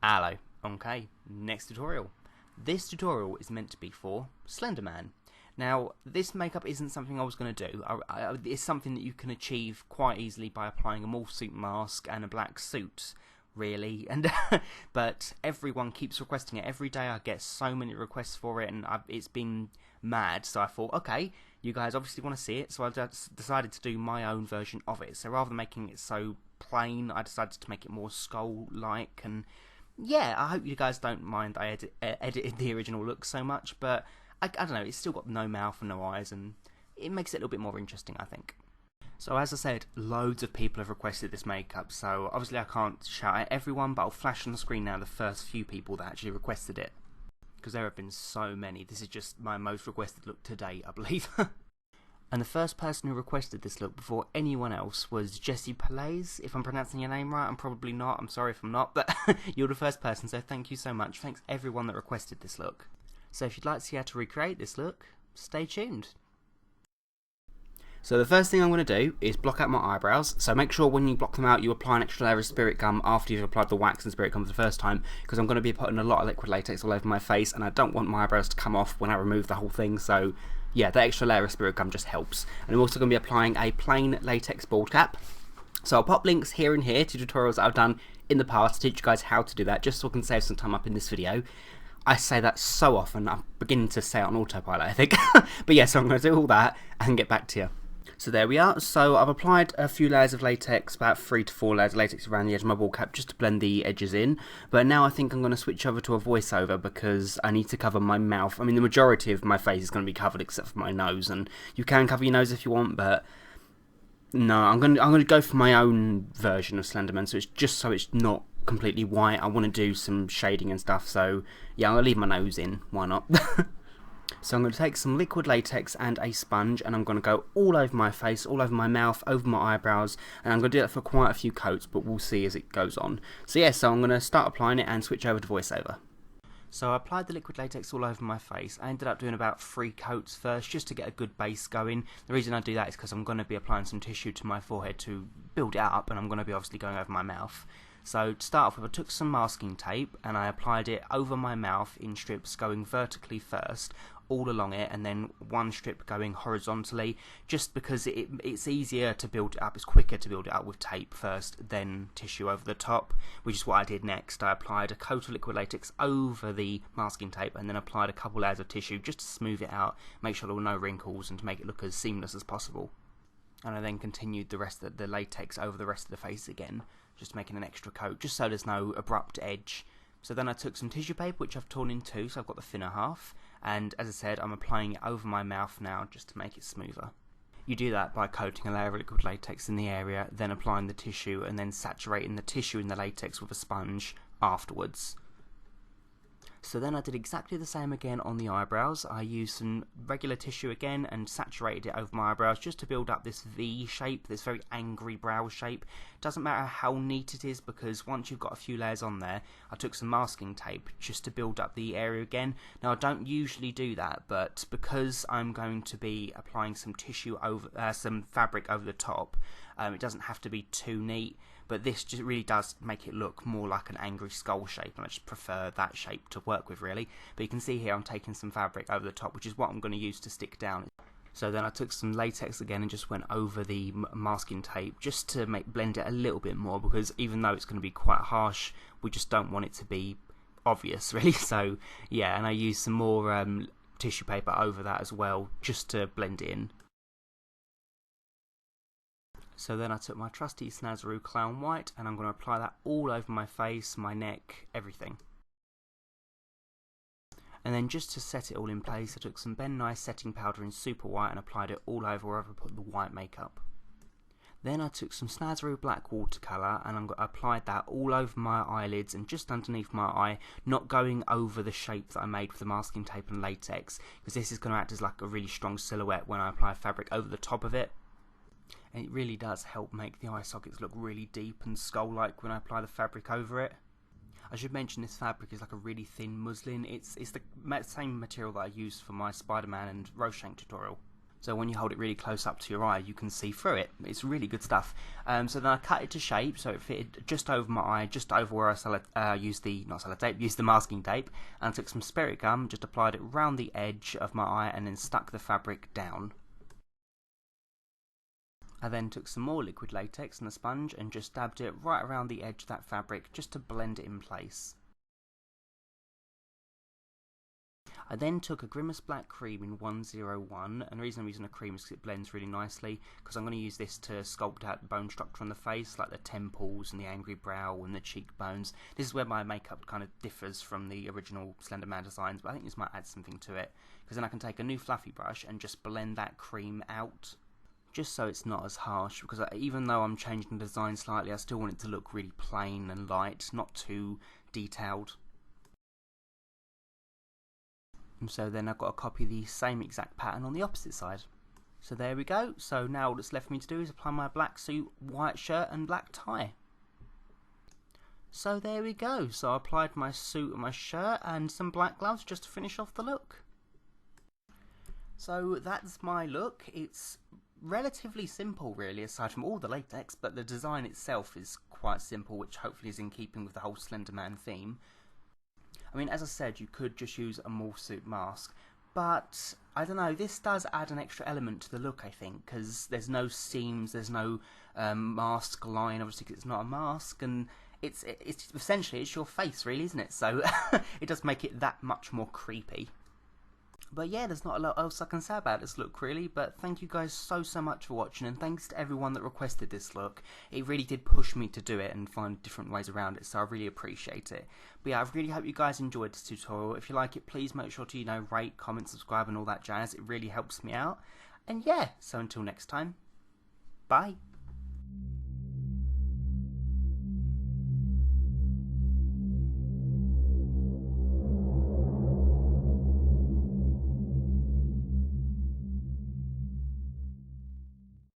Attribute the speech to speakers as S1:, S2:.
S1: Hello. Okay, next tutorial. This tutorial is meant to be for Slender Man. Now, this makeup isn't something I was going to do. It's something that you can achieve quite easily by applying a morph suit mask and a black suit, really. And but everyone keeps requesting it. Every day I get so many requests for it, and it's been mad. So I thought, okay, you guys obviously want to see it, so I just decided to do my own version of it. So rather than making it so plain, I decided to make it more skull-like, and yeah, I hope you guys don't mind I edited the original look so much, but I don't know, it's still got no mouth and no eyes, and it makes it a little bit more interesting, I think. So as I said, loads of people have requested this makeup, so obviously I can't shout at everyone, but I'll flash on the screen now the first few people that actually requested it, because there have been so many. This is just my most requested look to date, I believe. And the first person who requested this look before anyone else was Jessie Palais. If I'm pronouncing your name right, I'm probably not. I'm sorry if I'm not, but you're the first person, so thank you so much. Thanks everyone that requested this look. So if you'd like to see how to recreate this look, stay tuned. So the first thing I'm going to do is block out my eyebrows. So make sure when you block them out, you apply an extra layer of Spirit Gum after you've applied the wax and Spirit Gum for the first time, because I'm going to be putting a lot of liquid latex all over my face, and I don't want my eyebrows to come off when I remove the whole thing. So yeah, that extra layer of Spirit Gum just helps. And I'm also going to be applying a plain latex bald cap. So I'll pop links here and here to tutorials that I've done in the past to teach you guys how to do that, just so I can save some time up in this video. I say that so often, I'm beginning to say it on autopilot, I think. But yeah, so I'm going to do all that and get back to you. So there we are. So I've applied a few layers of latex, about 3 to 4 layers of latex around the edge of my ball cap just to blend the edges in. But now I think I'm going to switch over to a voiceover because I need to cover my mouth. I mean, the majority of my face is going to be covered except for my nose, and you can cover your nose if you want, but no, I'm going to go for my own version of Slenderman. So it's just so it's not completely white. I want to do some shading and stuff. So yeah, I'm going to leave my nose in. Why not? So I'm going to take some liquid latex and a sponge, and I'm going to go all over my face, all over my mouth, over my eyebrows, and I'm going to do that for quite a few coats, but we'll see as it goes on. So yeah, so I'm going to start applying it and switch over to voiceover. So I applied the liquid latex all over my face. I ended up doing about 3 coats first, just to get a good base going. The reason I do that is because I'm going to be applying some tissue to my forehead to build it up, and I'm going to be obviously going over my mouth. So to start off with, I took some masking tape and I applied it over my mouth in strips going vertically first, all along it, and then one strip going horizontally, just because it's easier to build it up, it's quicker to build it up with tape first, then tissue over the top, which is what I did next. I applied a coat of liquid latex over the masking tape and then applied a couple layers of tissue just to smooth it out, make sure there were no wrinkles and to make it look as seamless as possible. And I then continued the rest of the latex over the rest of the face again, just making an extra coat, just so there's no abrupt edge. So then I took some tissue paper, which I've torn in two, so I've got the thinner half, and as I said, I'm applying it over my mouth now, just to make it smoother. You do that by coating a layer of liquid latex in the area, then applying the tissue, and then saturating the tissue in the latex with a sponge afterwards. So then I did exactly the same again on the eyebrows. I used some regular tissue again and saturated it over my eyebrows just to build up this V shape, this very angry brow shape. Doesn't matter how neat it is, because once you've got a few layers on there, I took some masking tape just to build up the area again. Now I don't usually do that, but because I'm going to be applying some tissue over, some fabric over the top, it doesn't have to be too neat. But this just really does make it look more like an angry skull shape, and I just prefer that shape to work with, really. But you can see here I'm taking some fabric over the top, which is what I'm going to use to stick down. So then I took some latex again and just went over the masking tape just to blend it a little bit more, because even though it's going to be quite harsh, we just don't want it to be obvious, really. So yeah, and I used some more tissue paper over that as well, just to blend it in. So then I took my trusty Snazaroo Clown White and I'm going to apply that all over my face, my neck, everything. And then just to set it all in place, I took some Ben Nye setting powder in Super White and applied it all over wherever I put the white makeup. Then I took some Snazaroo Black Watercolour and I applied that all over my eyelids and just underneath my eye, not going over the shape that I made with the masking tape and latex, because this is going to act as like a really strong silhouette when I apply fabric over the top of it. And it really does help make the eye sockets look really deep and skull-like when I apply the fabric over it. I should mention this fabric is like a really thin muslin. It's the same material that I used for my Spider-Man and Roshank tutorial. So when you hold it really close up to your eye, you can see through it. It's really good stuff. So then I cut it to shape, so it fitted just over my eye, just over where I used the masking tape, and I took some spirit gum, just applied it round the edge of my eye, and then stuck the fabric down. I then took some more liquid latex and a sponge and just dabbed it right around the edge of that fabric, just to blend it in place. I then took a Grimas black cream in 101, and the reason I'm using a cream is because it blends really nicely, because I'm going to use this to sculpt out the bone structure on the face, like the temples and the angry brow and the cheekbones. This is where my makeup kind of differs from the original Slender Man designs, but I think this might add something to it, because then I can take a new fluffy brush and just blend that cream out, just so it's not as harsh, because even though I'm changing the design slightly, I still want it to look really plain and light, not too detailed. And so then I've got to copy the same exact pattern on the opposite side. So there we go. So now all that's left for me to do is apply my black suit, white shirt and black tie. So there we go. So I applied my suit and my shirt and some black gloves just to finish off the look. So that's my look. It's relatively simple really, aside from all the latex, but the design itself is quite simple, which hopefully is in keeping with the whole Slender Man theme. I mean, as I said, you could just use a morph suit mask, but I don't know, this does add an extra element to the look, I think, because there's no seams, there's no mask line, obviously, because it's not a mask, and it's essentially, it's your face, really, isn't it? So it does make it that much more creepy. But yeah, there's not a lot else I can say about this look really, but thank you guys so much for watching, and thanks to everyone that requested this look. It really did push me to do it and find different ways around it, so I really appreciate it. But yeah, I really hope you guys enjoyed this tutorial. If you like it, please make sure to, rate, comment, subscribe and all that jazz. It really helps me out. And yeah, so until next time, bye.